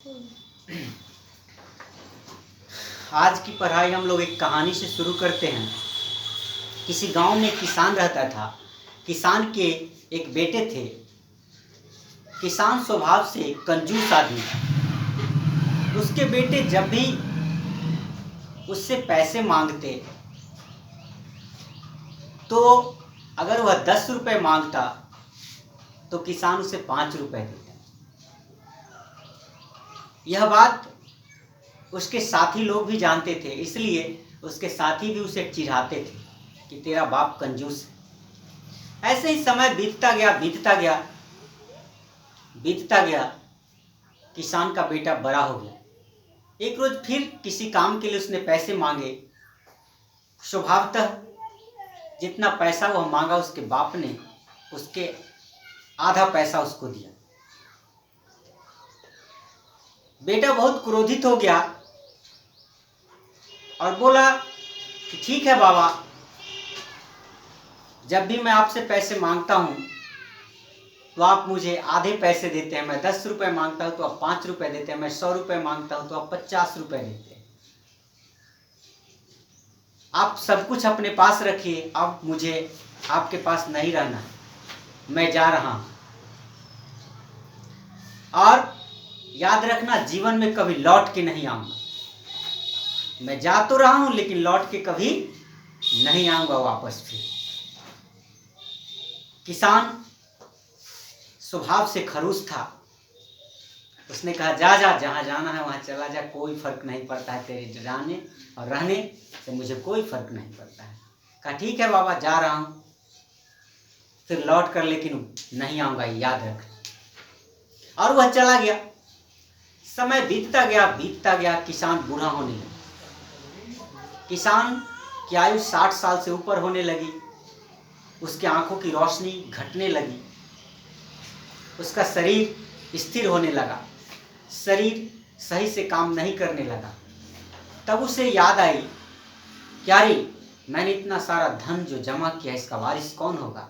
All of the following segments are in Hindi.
आज की पढ़ाई हम लोग एक कहानी से शुरू करते हैं। किसी गांव में एक किसान रहता था। किसान के एक बेटे थे। किसान स्वभाव से कंजूस आदमी था। उसके बेटे जब भी उससे पैसे मांगते तो अगर वह 10 रुपए मांगता तो किसान उसे 5 रुपए देता। यह बात उसके साथी लोग भी जानते थे, इसलिए उसके साथी भी उसे चिढ़ाते थे कि तेरा बाप कंजूस है। ऐसे ही समय बीतता गया। किसान का बेटा बड़ा हो गया। एक रोज फिर किसी काम के लिए उसने पैसे मांगे। स्वभावतः जितना पैसा वह मांगा उसके बाप ने उसके आधा पैसा उसको दिया। बेटा बहुत क्रोधित हो गया और बोला कि ठीक है बाबा, जब भी मैं आपसे पैसे मांगता हूं तो आप मुझे आधे पैसे देते हैं। मैं 10 रुपए मांगता हूं तो आप 5 रुपए देते हैं। मैं 100 रुपए मांगता हूं तो आप 50 रुपए देते हैं। आप सब कुछ अपने पास रखिए, अब मुझे आपके पास नहीं रहना, मैं जा रहा हूं। और याद रखना, जीवन में कभी लौट के नहीं आऊंगा। मैं जा तो रहा हूं लेकिन लौट के कभी नहीं आऊंगा वापस फिर। किसान स्वभाव से खड़ूस था। उसने कहा जा जा, जहां जाना है वहां चला जा, कोई फर्क नहीं पड़ता है, तेरे जाने और रहने से मुझे कोई फर्क नहीं पड़ता है। कहा ठीक है बाबा, जा रहा हूं, फिर लौट कर लेकिन नहीं आऊंगा, याद रख। और वह चला गया। समय बीतता गया। किसान बूढ़ा होने लगा। किसान की आयु 60 साल से ऊपर होने लगी। उसकी आंखों की रोशनी घटने लगी। उसका शरीर स्थिर होने लगा। शरीर सही से काम नहीं करने लगा। तब उसे याद आई, क्या रे, मैंने इतना सारा धन जो जमा किया, इसका वारिस कौन होगा?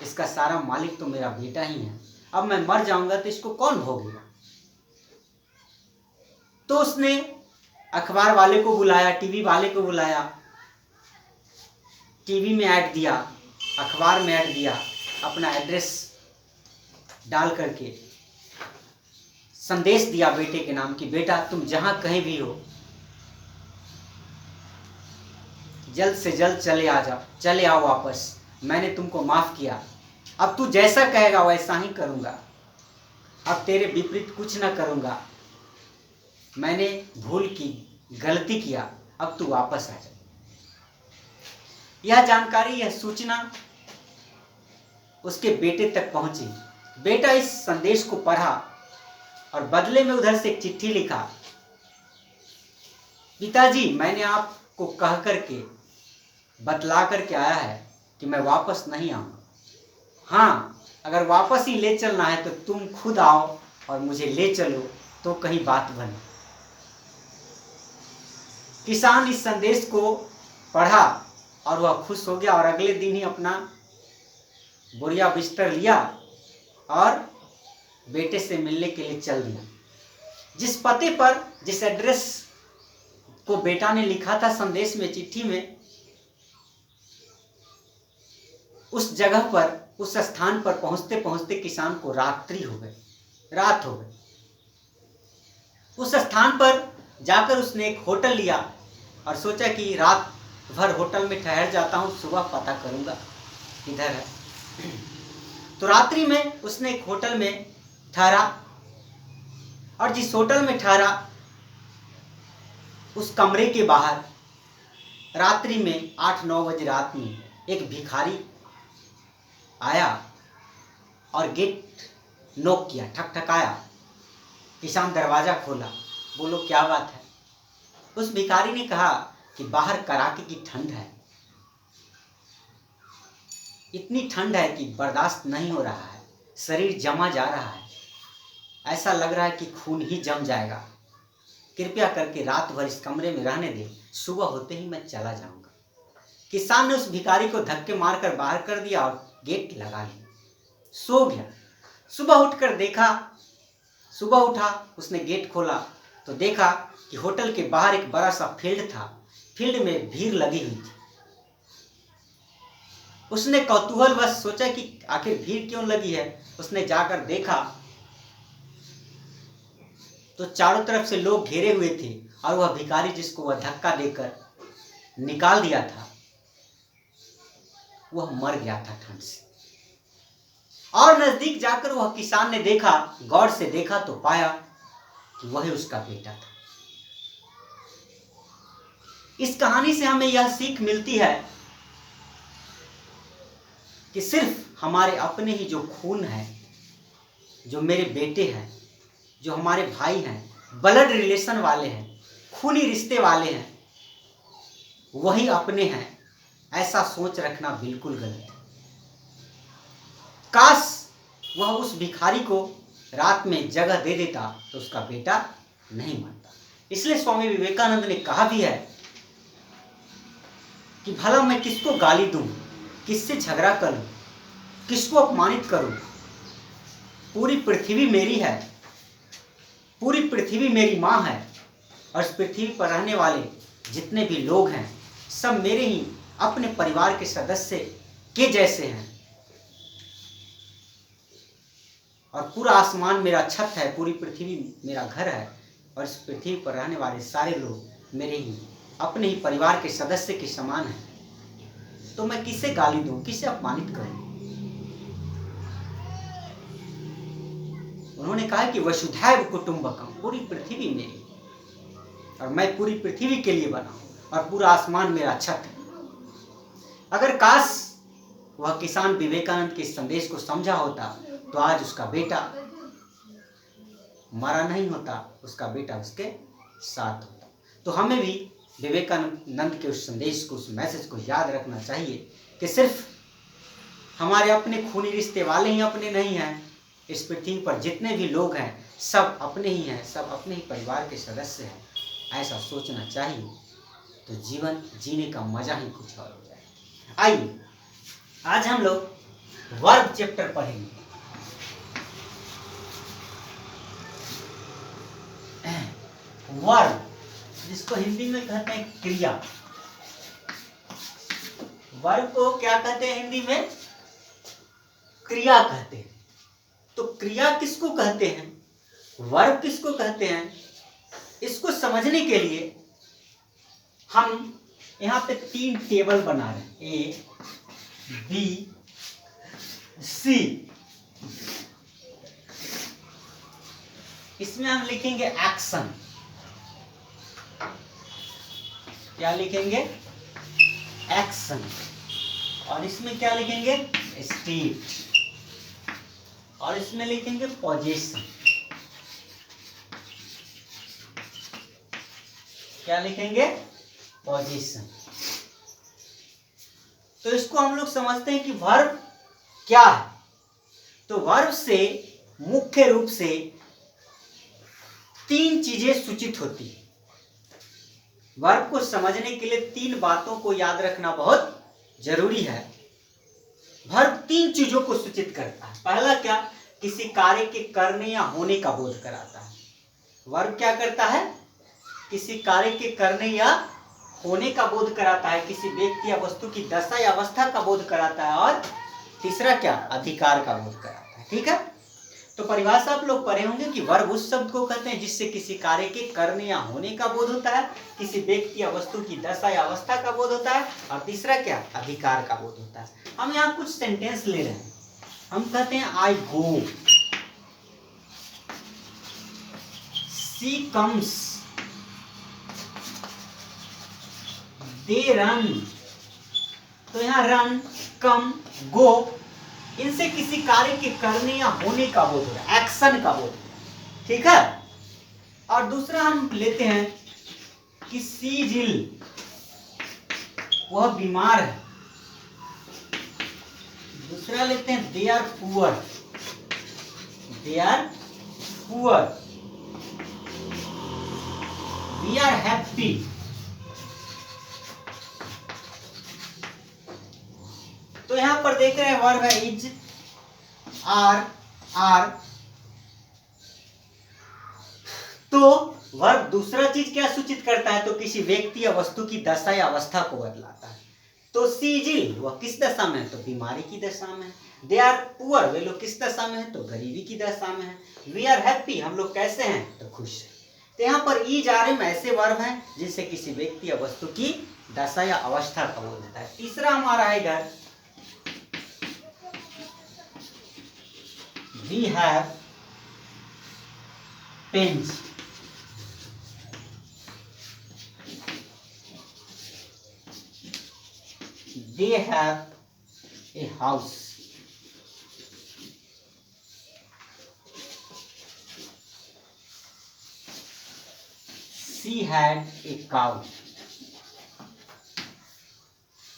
इसका सारा मालिक तो मेरा बेटा ही है। अब मैं मर जाऊंगा तो इसको कौन भोगेगा? तो उसने अखबार वाले को बुलाया, टीवी वाले को बुलाया। टीवी में ऐड दिया, अखबार में ऐड दिया, अपना एड्रेस डाल करके संदेश दिया बेटे के नाम की, बेटा तुम जहां कहीं भी हो, जल्द से जल्द चले आओ वापस। मैंने तुमको माफ किया। अब तू जैसा कहेगा वैसा ही करूंगा। अब तेरे विपरीत कुछ ना करूंगा। मैंने भूल की, गलती किया, अब तू वापस आ जा। यह जानकारी, यह सूचना उसके बेटे तक पहुंची। बेटा इस संदेश को पढ़ा और बदले में उधर से एक चिट्ठी लिखा, पिताजी मैंने आपको कह करके बतला करके आया है कि मैं वापस नहीं आऊंगा। हाँ, अगर वापस ही ले चलना है तो तुम खुद आओ और मुझे ले चलो तो कहीं बात बने। किसान इस संदेश को पढ़ा और वह खुश हो गया और अगले दिन ही अपना बोरिया बिस्तर लिया और बेटे से मिलने के लिए चल दिया। जिस पते पर, जिस एड्रेस को बेटा ने लिखा था संदेश में, चिट्ठी में, उस जगह पर, उस स्थान पर पहुंचते पहुंचते किसान को रात हो गई। उस स्थान पर जाकर उसने एक होटल लिया और सोचा कि रात भर होटल में ठहर जाता हूं, सुबह पता करूंगा किधर है। तो रात्रि में उसने एक होटल में ठहरा और जिस होटल में ठहरा उस कमरे के बाहर रात्रि में 8-9 बजे रात में एक भिखारी आया और गेट नॉक किया, ठकठकाया। किसान दरवाजा खोला, बोलो क्या बात है? उस भिखारी ने कहा कि बाहर कड़ाके की ठंड है, इतनी ठंड है कि बर्दाश्त नहीं हो रहा है, शरीर जमा जा रहा है, ऐसा लग रहा है कि खून ही जम जाएगा। कृपया करके रात भर इस कमरे में रहने दे, सुबह होते ही मैं चला जाऊंगा। किसान ने उस भिखारी को धक्के मारकर बाहर कर दिया और गेट लगा लिया, सो गया। सुबह उठकर देखा, सुबह उठा, उसने गेट खोला तो देखा कि होटल के बाहर एक बड़ा सा फील्ड था। फील्ड में भीड़ लगी हुई थी। उसने कौतूहलवश सोचा कि आखिर भीड़ क्यों लगी है। उसने जाकर देखा तो चारों तरफ से लोग घेरे हुए थे और वह भिखारी जिसको वह धक्का देकर निकाल दिया था, वह मर गया था ठंड से। और नजदीक जाकर वह किसान ने देखा, गौर से देखा तो पाया कि वही उसका बेटा था। इस कहानी से हमें यह सीख मिलती है कि सिर्फ हमारे अपने ही जो खून है, जो मेरे बेटे हैं, जो हमारे भाई हैं, ब्लड रिलेशन वाले हैं, खूनी रिश्ते वाले हैं, वही अपने हैं, ऐसा सोच रखना बिल्कुल गलत है। काश वह उस भिखारी को रात में जगह दे देता तो उसका बेटा नहीं मरता। इसलिए स्वामी विवेकानंद ने कहा भी है कि भला मैं किसको गाली दूं, किससे झगड़ा करूं, किसको अपमानित करूं। पूरी पृथ्वी मेरी है, पूरी पृथ्वी मेरी माँ है और इस पृथ्वी पर रहने वाले जितने भी लोग हैं सब मेरे ही अपने परिवार के सदस्य के जैसे हैं। और पूरा आसमान मेरा छत है, पूरी पृथ्वी मेरा घर है और इस पृथ्वी पर रहने वाले सारे लोग मेरे ही अपने ही परिवार के सदस्य के समान हैं। तो मैं किसे गाली दूं, किसे अपमानित करूं। उन्होंने कहा कि वसुधैव कुटुंबकम, पूरी पृथ्वी मेरी और मैं पूरी पृथ्वी के लिए बना हूं और पूरा आसमान मेरा छत है। अगर काश वह किसान विवेकानंद के संदेश को समझा होता तो आज उसका बेटा मरा नहीं होता, उसका बेटा उसके साथ होता। तो हमें भी विवेकानंद के उस संदेश को, उस मैसेज को याद रखना चाहिए कि सिर्फ हमारे अपने खूनी रिश्ते वाले ही अपने नहीं हैं। इस पृथ्वी पर जितने भी लोग हैं सब अपने ही हैं, सब अपने ही परिवार के सदस्य हैं। ऐसा सोचना चाहिए तो जीवन जीने का मजा ही कुछ और हो जाए। आइए आज हम लोग वर्ब चैप्टर पढ़ेंगे। वर्ब जिसको हिंदी में कहते हैं क्रिया। वर्ब को क्या कहते हैं हिंदी में? क्रिया कहते हैं। तो क्रिया किसको कहते हैं, वर्ब किसको कहते हैं, इसको समझने के लिए हम यहाँ पे 3 टेबल बना रहे हैं, ए बी सी। इसमें हम लिखेंगे एक्शन। क्या लिखेंगे? एक्शन। और इसमें क्या लिखेंगे? स्टेट। और इसमें लिखेंगे पोजीशन। क्या लिखेंगे? पोजीशन। तो इसको हम लोग समझते हैं कि वर्ब क्या है। तो वर्ब से मुख्य रूप से 3 चीजें सूचित होती है। वर्ब को समझने के लिए 3 बातों को याद रखना बहुत जरूरी है। वर्ब 3 चीजों को सूचित करता है। पहला क्या? किसी कार्य के करने या होने का बोध कराता है। वर्ब क्या करता है? किसी कार्य के करने या होने का बोध कराता है, किसी व्यक्ति या वस्तु की दशा या अवस्था का बोध कराता है। और तीसरा क्या? अधिकार का बोध कराता है। ठीक है, तो परिभाषा आप लोग पढ़े होंगे कि वर्ब उस शब्द को कहते हैं जिससे किसी कार्य के करने या होने का बोध होता है, किसी व्यक्ति या वस्तु की दशा या अवस्था का बोध होता है, और तीसरा क्या? अधिकार का बोध होता है। हम यहाँ कुछ सेंटेंस ले रहे हैं। हम कहते हैं आई गो, शी कम्स, दे रन। तो यहाँ रन, कम, गो, इनसे किसी कार्य के करने या होने का बोध हो रहा है, एक्शन का बोध। ठीक है, और दूसरा हम लेते हैं कि सी इज इल, वह बीमार है। दूसरा लेते हैं they are poor, they are poor. We are happy. तो यहां पर देख रहे हैं वर्ब है इज, आर, तो वर्ब दूसरा चीज क्या सूचित करता है, तो किसी व्यक्ति या वस्तु की दशा या अवस्था को बतलाता है। तो सी इज इल, वह किस दशा में है, तो बीमारी की दशा में है। दे आर पुअर, वे लोग किस दशा में है, तो गरीबी की दशा में है। वी आर हैप्पी, हम लोग कैसे हैं, तो खुश हैं। तो यहाँ पर इज आर एम ऐसे वर्ब हैं जिनसे किसी व्यक्ति या वस्तु की दशा या अवस्था का बोध होता है। तीसरा हमारा है इधर, we have pens. They have a house. She had a cow.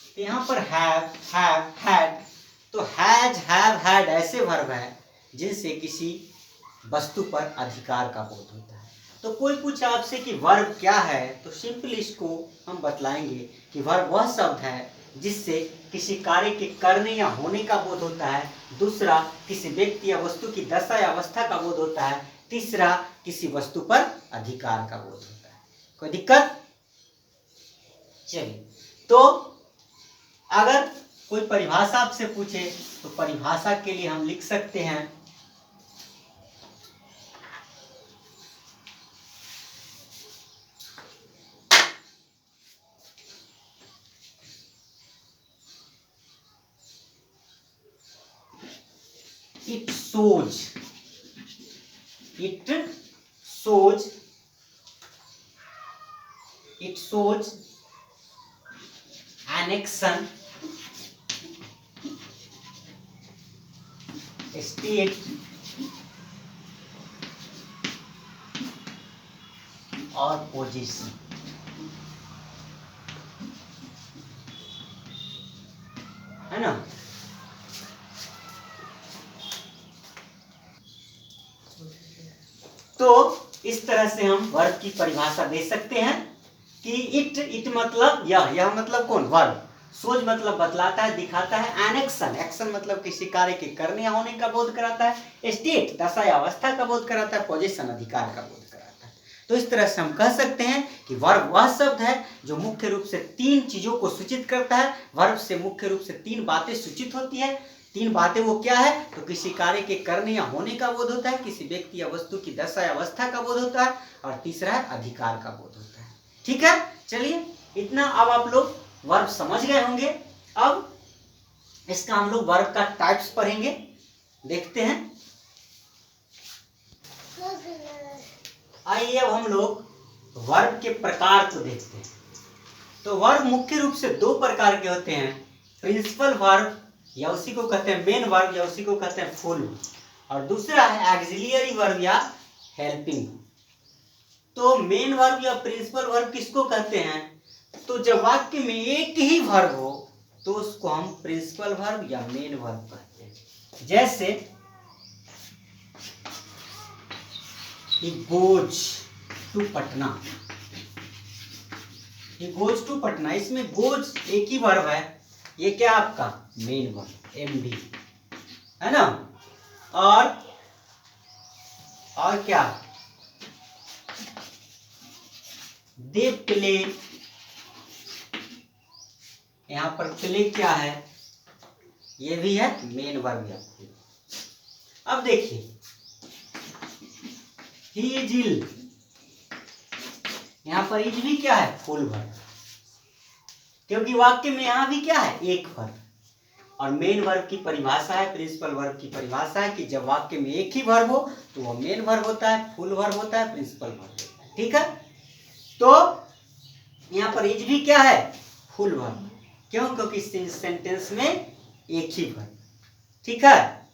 तो यहाँ पर have, had, तो has, have, had ऐसे वर्ब है जिनसे किसी वस्तु पर अधिकार का बोध होता है। तो कोई पूछे आपसे कि वर्ब क्या है, तो सिंपल इसको हम बतलाएंगे कि वर्ब वह शब्द है जिससे किसी कार्य के करने या होने का बोध होता है। दूसरा, किसी व्यक्ति या वस्तु की दशा या अवस्था का बोध होता है। तीसरा, किसी वस्तु पर अधिकार का बोध होता है। कोई दिक्कत? चलिए, तो अगर कोई परिभाषा आपसे पूछे तो परिभाषा के लिए हम लिख सकते हैं It shows an action, state और पोजीशन। है ना? तो इस तरह से हम वर्ब की परिभाषा दे सकते हैं कि इट मतलब यह मतलब कौन, वर्ब। सोच मतलब बतलाता है, दिखाता है। एन एक्शन, एक्शन मतलब किसी कार्य के करने या होने का बोध कराता है। स्टेट, दशा या अवस्था का बोध कराता है। पोजीशन, अधिकार का बोध कराता है। तो इस तरह से हम कह सकते हैं कि वर्ब वह शब्द है जो मुख्य रूप से तीन चीजों को सूचित करता है। वर्ब से मुख्य रूप से तीन बातें सूचित होती है। तीन बातें वो क्या है, तो किसी कार्य के करने या होने का बोध होता है, किसी व्यक्ति या वस्तु की दशा या अवस्था का बोध होता है, और तीसरा है अधिकार का बोध होता है। ठीक है, चलिए इतना अब आप लोग वर्ब समझ गए होंगे। अब इसका हम लोग वर्ब का टाइप्स पढ़ेंगे, देखते हैं। आइए अब हम लोग वर्ब के प्रकार को देखते हैं। तो वर्ब मुख्य रूप से दो प्रकार के होते हैं, प्रिंसिपल वर्ब या उसी को कहते हैं मेन वर्ब या उसी को कहते हैं फुल, और दूसरा है ऑक्सिलियरी वर्ब या हेल्पिंग। तो मेन वर्ब या प्रिंसिपल वर्ब किसको कहते हैं, तो जब वाक्य में एक ही वर्ब हो तो उसको हम प्रिंसिपल वर्ब या मेन वर्ब कहते हैं। जैसे he goes to Patna, he goes to Patna, इसमें goes एक ही वर्ब है, ये क्या आपका मेन वर्ब MD है ना। और क्या, दे प्ले, यहां पर प्ले क्या है, ये भी है मेन वर्ब या फुल। अब देखिए ही इज इल, यहां पर इज भी क्या है, फुल वर्ब, क्योंकि वाक्य में यहां भी क्या है, एक वर्ब। और मेन वर्ब की परिभाषा है, प्रिंसिपल वर्ब की परिभाषा है कि जब वाक्य में एक ही वर्ब हो तो वह मेन वर्ब होता है, फुल वर्ब होता है, प्रिंसिपल वर्ब होता है। ठीक है, तो यहाँ पर इज भी क्या है, फुल वर्ब, क्यों, क्योंकि सेंटेंस में एक ही वर्ब। ठीक है,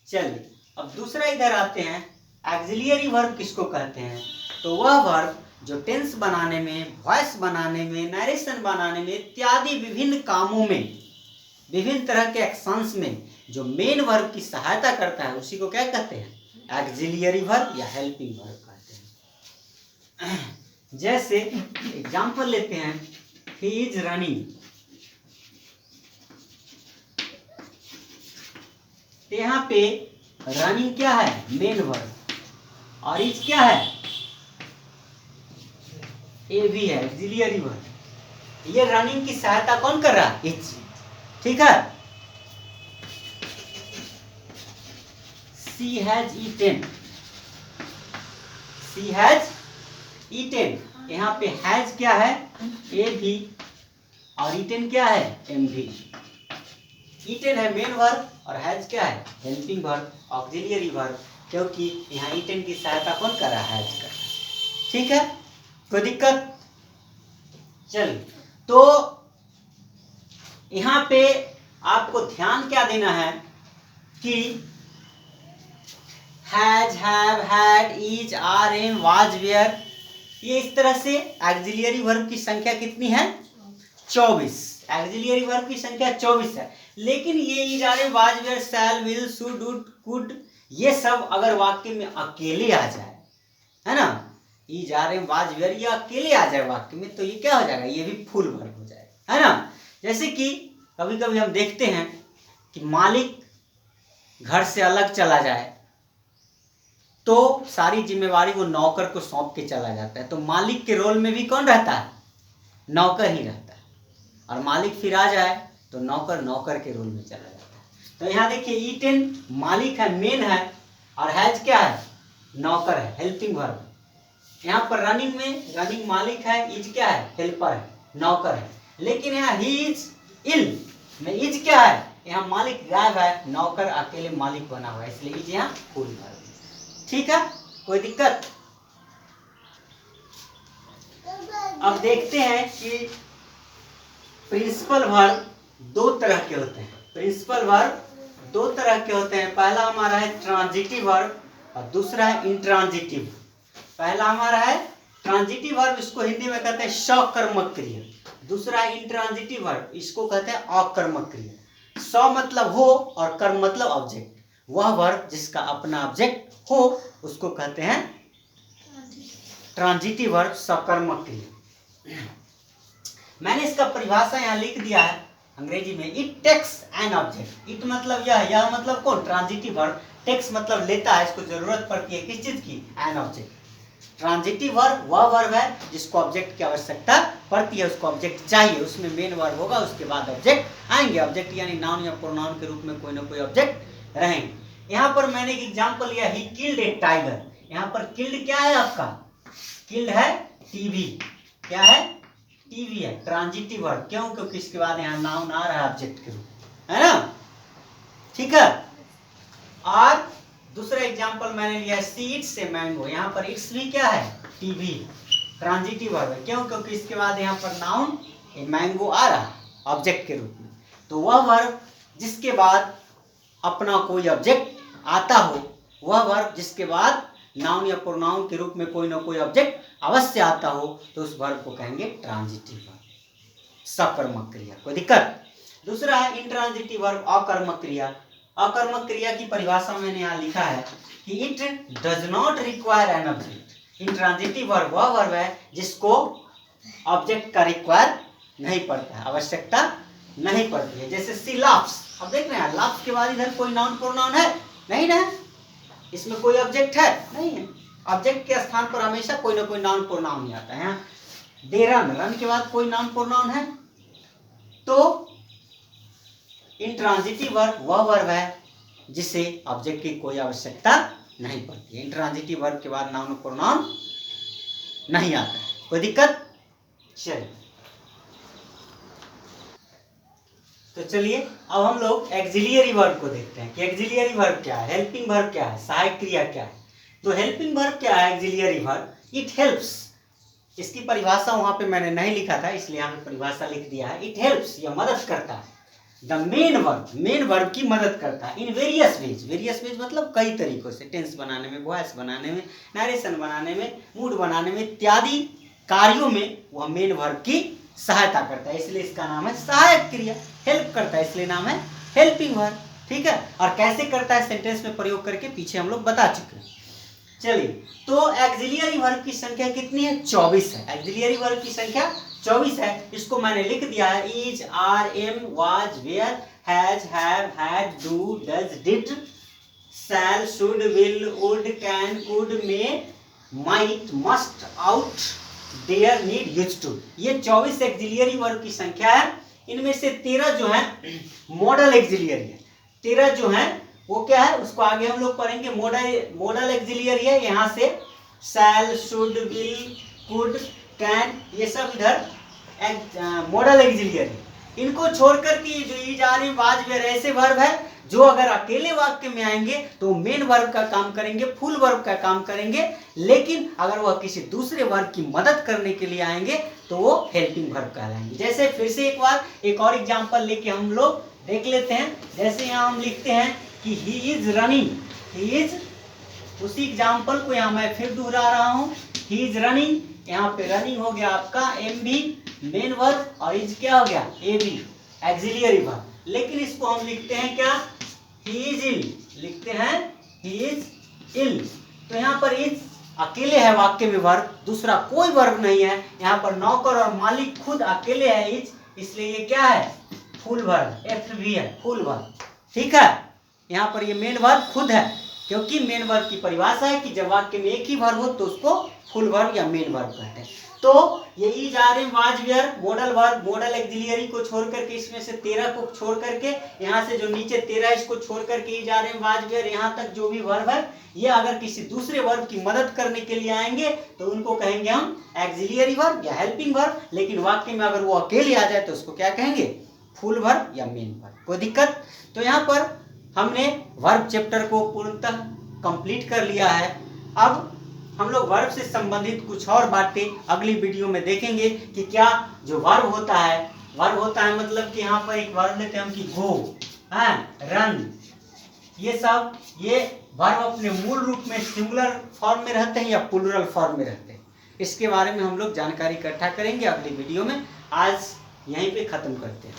चलिए अब दूसरा इधर आते हैं, ऑक्सिलियरी वर्ब किसको कहते हैं, तो वह वर्ब जो टेंस बनाने में, वॉइस बनाने में, नरेशन बनाने में इत्यादि विभिन्न कामों में, विभिन्न तरह के एक्शंस में जो मेन वर्ब की सहायता करता है उसी को क्या कहते हैं, ऑक्सिलियरी वर्ब या हेल्पिंग वर्ब कहते हैं। जैसे एग्जांपल लेते हैं, ही इज रनिंग, तो यहाँ पे रनिंग क्या है, मेन वर्ब, और इज क्या है, ए भी है ऑक्सिलियरी वर्ब। ये रनिंग की सहायता कौन कर रहा है? इज। ठीक है, she has eaten, she has eaten. यहाँ पे हैज क्या है? ए भी, और ईटेन क्या है? एम भी। ईटेन है मेन वर्ब और हैज क्या है? हेल्पिंग वर्ब, ऑक्सिलियरी वर्ब, क्योंकि यहाँ ईटेन की सहायता कौन कर रहा है? हैज कर रहा है। ठीक है, कोई दिक्कत? चलिए, तो यहाँ पे आपको ध्यान क्या देना है कि has, have, had, is, are, am, was, were, ये इस तरह से ऑक्सिलियरी वर्ब की संख्या कितनी है? 24। ऑक्सिलियरी वर्ब की संख्या 24 है। लेकिन ये is, are, am, was, were, shall, will, should, would, could, ये सब अगर वाक्य में अकेले आ जाए, है ना, is, are, am, was, were ये अकेले आ जाए वाक्य में, तो ये क्या हो जाएगा? ये भी फुल वर्ब हो जाएगा, है ना। जैसे कि कभी कभी हम देखते हैं कि मालिक घर से अलग चला जाए तो सारी जिम्मेवारी वो नौकर को सौंप के चला जाता है, तो मालिक के रोल में भी कौन रहता है? नौकर ही रहता है। और मालिक फिर आ जाए तो नौकर नौकर के रोल में चला जाता है। तो यहाँ देखिए, ईटेन मालिक है, मेन है, और हैज क्या है? नौकर है, हेल्पिंग वर्ब। यहाँ पर रनिंग में रनिंग मालिक है, इज क्या है? हेल्पर है, नौकर है। लेकिन यहाँ ही इज इल में इज क्या है? यहाँ मालिक गायब है, नौकर अकेले मालिक बना हुआ है, इसलिए इज यहाँ फुल वर्ब। ठीक है, कोई दिक्कत? अब देखते हैं कि प्रिंसिपल वर्ब दो तरह के होते हैं। प्रिंसिपल वर्ब दो तरह के होते हैं। पहला हमारा है ट्रांजिटिव वर्ब और दूसरा है इंट्रांजिटिव। पहला हमारा है ट्रांजिटिव वर्ब, इसको हिंदी में कहते हैं सकर्मक क्रिया। दूसरा है इंट्रांजिटिव वर्ब, इसको कहते हैं अकर्मक क्रिया। स मतलब हो और कर्म मतलब ऑब्जेक्ट। वह वर्ब जिसका अपना ऑब्जेक्ट हो उसको कहते हैं ट्रांजिटिव वर्ब, सकर्मक क्रिया। मैंने इसका परिभाषा यहाँ लिख दिया है अंग्रेजी में, it takes an object. It मतलब यह मतलब कौन? Transitive verb. टेक्स मतलब लेता है, इसको जरूरत पड़ती है किस चीज की? An object. ट्रांजिटिव वर्ब वह वर्ब है जिसको ऑब्जेक्ट की आवश्यकता पड़ती है, उसको ऑब्जेक्ट चाहिए, उसमें मेन वर्ब होगा, उसके बाद ऑब्जेक्ट आएंगे। ऑब्जेक्ट यानी नाउन या प्रोनाउन के रूप में कोई ना कोई ऑब्जेक्ट रहेंगे। यहाँ पर मैंने एक एग्जांपल लिया, ही किल्ड ए टाइगर। यहाँ पर किल्ड क्या है आपका? किल्ड है टीवी। क्या है? टीवी है, ट्रांजिटिव वर्ब। क्यों? क्योंकि इसके बाद यहाँ नाउन आ रहा है ऑब्जेक्ट के रूप में, है ना। ठीक है, और दूसरा एग्जांपल मैंने लिया, सी इट्स ए मैंगो। यहाँ पर इट्स भी क्या है? टीवी, ट्रांजिटिव वर्ब है। क्यों? क्योंकि इसके बाद यहाँ पर नाउन ए मैंगो आ रहा है ऑब्जेक्ट के रूप में। तो वह वर्ब जिसके बाद अपना कोई ऑब्जेक्ट आता हो, वह वर्ब जिसके बाद नाउन या प्रोनाउन के रूप में कोई ना कोई ऑब्जेक्ट अवश्य आता हो, तो उस वर्ब को कहेंगे ट्रांजिटिव वर्ब, सकर्मक क्रिया। कोई दिक्कत? दूसरा है इंट्रांजिटिव वर्ब, अकर्मक क्रिया। अकर्मक क्रिया की परिभाषा मैंने यहाँ लिखा है कि it does not require an object. Intransitive verb वह वर्ब है जिसको ऑब्जेक्ट का रिक्वायर नहीं पड़ता है, आवश्यकता नहीं पड़ती है। जैसे सी लाफ्स, अब देख रहे हैं लाफ्स के बाद इधर कोई नाउन प्रोनाउन है नहीं ना, इसमें कोई ऑब्जेक्ट है नहीं है। ऑब्जेक्ट के स्थान पर हमेशा कोई ना कोई नाउन प्रोनाउन ही आता है। यहाँ दे रन, रन के बाद कोई नाउन प्रोनाउन है। तो इंट्रांजिटिव वर्ब वह वर्ब है जिसे ऑब्जेक्ट की कोई आवश्यकता नहीं पड़ती है। इंट्रांजिटिव वर्ब के बाद नाउन प्रोनाउन नहीं आता है। कोई दिक्कत? चलिए, तो चलिए अब हम लोग एक्सिलियरी वर्ब को देखते हैं कि एक्सिलियरी वर्ब क्या है, हेल्पिंग वर्ब क्या है, सहायक क्रिया क्या है। तो हेल्पिंग वर्ब क्या है? एक्सिलियरी वर्ब, इट हेल्प्स। इसकी परिभाषा वहां पे मैंने नहीं लिखा था, इसलिए यहाँ पे परिभाषा लिख दिया है। इट हेल्प्स, यह मदद करता है। The main verb, main verb की मदद करता है। In various ways, various ways मतलब कई तरीकों से, टेंस बनाने में, वॉइस बनाने में, नरेशन बनाने में, मूड बनाने में, इत्यादि कार्यों में वह मेन वर्ब की सहायता करता है, इसलिए इसका नाम है सहायक क्रिया। हेल्प करता है इसलिए नाम है हेल्पिंग वर्ब। ठीक है, और कैसे करता है सेंटेंस में प्रयोग करके पीछे हम लोग बता चुके हैं। चलिए, तो एक्सिलियरी वर्ब की संख्या कितनी है? 24 है। एक्सिलियरी वर्ब की संख्या 24 है। इसको मैंने लिख दिया है, is, are, am, was, were, has, have, had, do, does, did, shall, should, will, would, can, could, may, might, must, ought, dare, need, used to, ये 24 एक्सिलियरी वर्ब की संख्या है। इनमें से 13 जो है मॉडल एक्सिलियरी है। 13 जो है वो क्या है, उसको आगे हम लोग पढ़ेंगे। मॉडल एक्सिलियरी है, यहाँ से shall, should, will, could, can, ये सब इधर मॉडल एक्सिलियरी। इनको छोड़कर के जो is, are, am, was, were ऐसे वर्ब है जो अगर अकेले वाक्य में आएंगे तो मेन वर्ब का काम करेंगे, फुल वर्ब का काम करेंगे। लेकिन अगर वह किसी दूसरे वर्ब की मदद करने के लिए आएंगे तो वो हेल्पिंग वर्ब कहलाएंगे। जैसे फिर से एक बार एक और एग्जांपल लेके हम लोग देख लेते हैं। जैसे यहाँ हम लिखते हैं कि he is running, he is, उसी एग्जाम्पल को यहाँ मैं फिर दोहरा रहा हूँ। ही इज रनिंग, यहाँ पे रनिंग हो गया आपका एम बी मेन वर्ब, और इज क्या हो गया ए बी एक्सिलियरी वर्ब। लेकिन इसको हम लिखते हैं क्या, ही इज इल, लिखते हैं ही इज इल। तो यहाँ पर इज अकेले है वाक्य में वर्ब, दूसरा कोई वर्ब नहीं है। यहाँ पर नौकर और मालिक खुद अकेले है इज, इसलिए ये क्या है, फुल वर्ब, एफ भी है, फुल वर्ब। ठीक है, यहाँ पर ये मेन वर्ब खुद है, क्योंकि मेन वर्ब की परिभाषा है कि जब वाक्य में एक ही वर्ब हो तो उसको फुल वर्ब या मेन वर्ब कहते हैं। तो ये is, are, am, was, were modal verb, modal auxiliary को छोड़ करके, इसमें से 13 को छोड़ करके, यहाँ से जो नीचे 13 इसको छोड़ करके is, are, am, was, were यहाँ तक जो भी वर्ब है, ये अगर किसी दूसरे वर्ब की मदद करने के लिए आएंगे तो उनको कहेंगे हम एक्सिलियरी वर्ब या हेल्पिंग वर्ब। लेकिन वाक्य में अगर वो अकेले आ जाए तो उसको क्या कहेंगे, फुल वर्ब या मेन वर्ब। कोई दिक्कत? तो यहाँ पर हमने वर्ब चैप्टर को पूर्णतः कंप्लीट कर लिया है। अब हम लोग वर्ब से संबंधित कुछ और बातें अगली वीडियो में देखेंगे कि क्या जो वर्ब होता है, वर्ब होता है मतलब कि यहाँ पर एक वर्ब लेते हैं हम कि गो, रन, ये सब, ये वर्ब अपने मूल रूप में सिंगुलर फॉर्म में रहते हैं या प्लूरल फॉर्म में रहते हैं, इसके बारे में हम लोग जानकारी इकट्ठा करेंगे अगली वीडियो में। आज यहीं पे खत्म करते हैं।